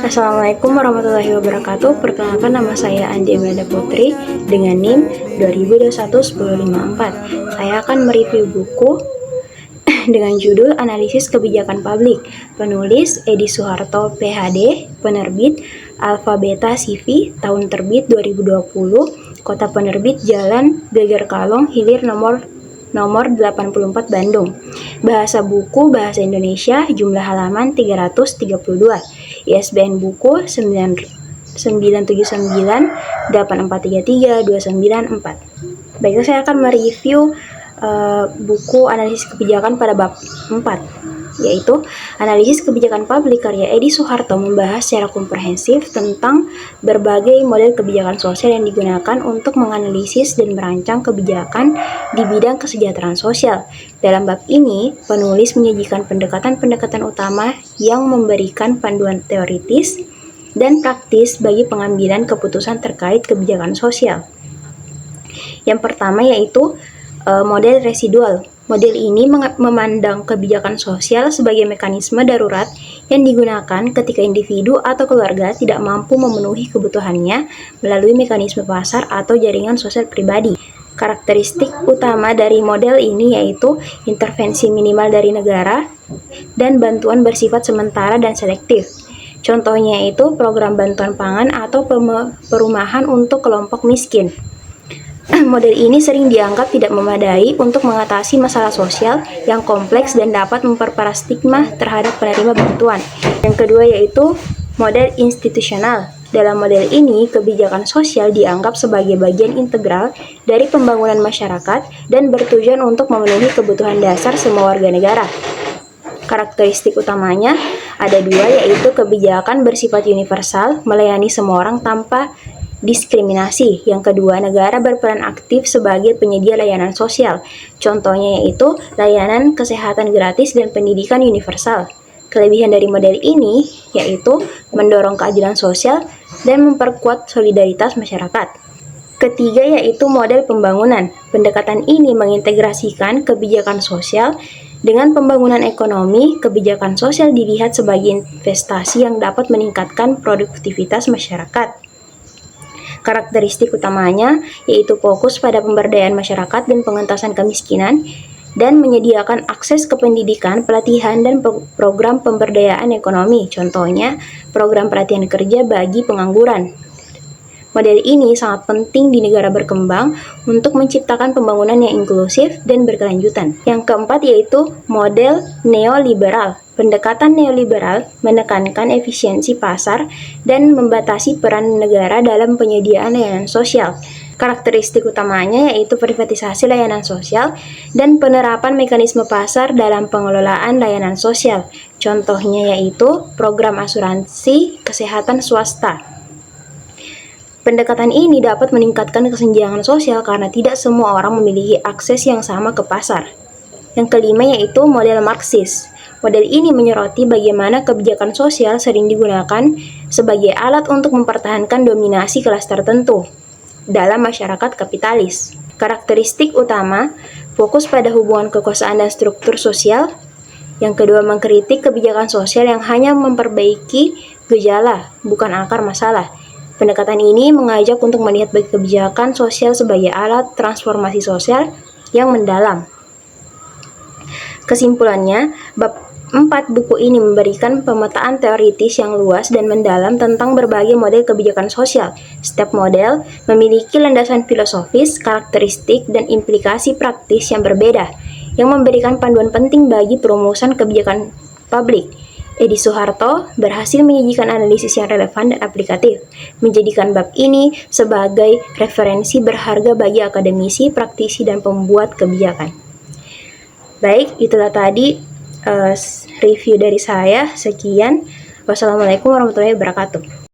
Assalamualaikum warahmatullahi wabarakatuh. Perkenalkan, nama saya Andi Emelda Putri dengan NIM 2021-1054. Saya akan mereview buku dengan judul Analisis Kebijakan Publik, penulis Edi Suharto PhD, penerbit Alpha Beta CV, tahun terbit 2020, kota penerbit Jalan Geger Kalong Hilir nomor 84 Bandung. Bahasa buku bahasa Indonesia, jumlah halaman 332. ISBN buku 97984332994. Baiklah, saya akan mereview buku analisis kebijakan pada bab 4, yaitu analisis kebijakan publik karya Edi Suharto, membahas secara komprehensif tentang berbagai model kebijakan sosial yang digunakan untuk menganalisis dan merancang kebijakan di bidang kesejahteraan sosial. Dalam bab ini, penulis menyajikan pendekatan-pendekatan utama yang memberikan panduan teoritis dan praktis bagi pengambilan keputusan terkait kebijakan sosial. Yang pertama yaitu model residual. Model ini memandang kebijakan sosial sebagai mekanisme darurat yang digunakan ketika individu atau keluarga tidak mampu memenuhi kebutuhannya melalui mekanisme pasar atau jaringan sosial pribadi. Karakteristik utama dari model ini yaitu intervensi minimal dari negara dan bantuan bersifat sementara dan selektif. Contohnya yaitu program bantuan pangan atau perumahan untuk kelompok miskin. Model ini sering dianggap tidak memadai untuk mengatasi masalah sosial yang kompleks dan dapat memperparah stigma terhadap penerima bantuan. Yang kedua yaitu model institusional. Dalam model ini, kebijakan sosial dianggap sebagai bagian integral dari pembangunan masyarakat dan bertujuan untuk memenuhi kebutuhan dasar semua warga negara. Karakteristik utamanya ada dua, yaitu kebijakan bersifat universal, melayani semua orang tanpa diskriminasi. Yang kedua, negara berperan aktif sebagai penyedia layanan sosial. Contohnya yaitu layanan kesehatan gratis dan pendidikan universal. Kelebihan dari model ini yaitu mendorong keadilan sosial dan memperkuat solidaritas masyarakat. Ketiga yaitu model pembangunan. Pendekatan ini mengintegrasikan kebijakan sosial dengan pembangunan ekonomi. Kebijakan sosial dilihat sebagai investasi yang dapat meningkatkan produktivitas masyarakat. Karakteristik utamanya yaitu fokus pada pemberdayaan masyarakat dan pengentasan kemiskinan, dan menyediakan akses ke pendidikan, pelatihan, dan program pemberdayaan ekonomi. Contohnya, program pelatihan kerja bagi pengangguran. Model ini sangat penting di negara berkembang untuk menciptakan pembangunan yang inklusif dan berkelanjutan. Yang keempat yaitu model neoliberal. Pendekatan neoliberal menekankan efisiensi pasar dan membatasi peran negara dalam penyediaan layanan sosial. Karakteristik utamanya yaitu privatisasi layanan sosial dan penerapan mekanisme pasar dalam pengelolaan layanan sosial. Contohnya yaitu program asuransi kesehatan swasta. Pendekatan ini dapat meningkatkan kesenjangan sosial karena tidak semua orang memiliki akses yang sama ke pasar. Yang kelima yaitu model Marxis. Model ini menyoroti bagaimana kebijakan sosial sering digunakan sebagai alat untuk mempertahankan dominasi kelas tertentu dalam masyarakat kapitalis. Karakteristik utama fokus pada hubungan kekuasaan dan struktur sosial. Yang kedua, mengkritik kebijakan sosial yang hanya memperbaiki gejala, bukan akar masalah. Pendekatan ini mengajak untuk melihat kebijakan sosial sebagai alat transformasi sosial yang mendalam. Kesimpulannya, bab 4 buku ini memberikan pemetaan teoritis yang luas dan mendalam tentang berbagai model kebijakan sosial. Setiap model memiliki landasan filosofis, karakteristik, dan implikasi praktis yang berbeda, yang memberikan panduan penting bagi perumusan kebijakan publik. Edi Suharto berhasil menyajikan analisis yang relevan dan aplikatif, menjadikan bab ini sebagai referensi berharga bagi akademisi, praktisi, dan pembuat kebijakan. Baik, itulah tadi review dari saya. Sekian. Wassalamualaikum warahmatullahi wabarakatuh.